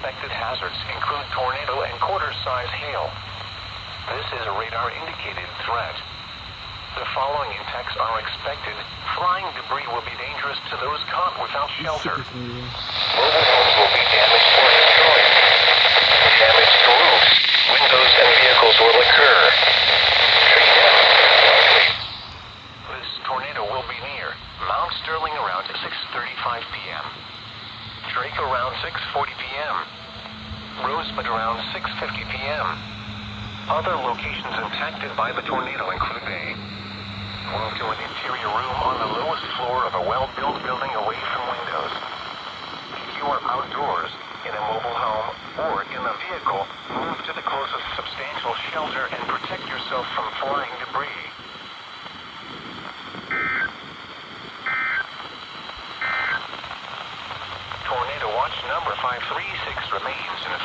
expected hazards include tornado and quarter-size hail. This is a radar-indicated threat. The following impacts are expected. Flying debris will be dangerous to those caught without shelter. Mobile homes will be damaged or destroyed. Damage to roofs, windows, and vehicles will occur. Tree damage likely. This tornado will be near Mount Sterling around 6:35 p.m. Drake around 6:40 p.m. Rosebud around 6:50 p.m. Other locations impacted by the tornado include a move to an interior room on the lowest floor of a well-built building away from windows. If you are outdoors, in a mobile home, or in a vehicle, move to the closest substantial shelter and protect yourself from flying debris. Tornado watch number 536 remains in effect.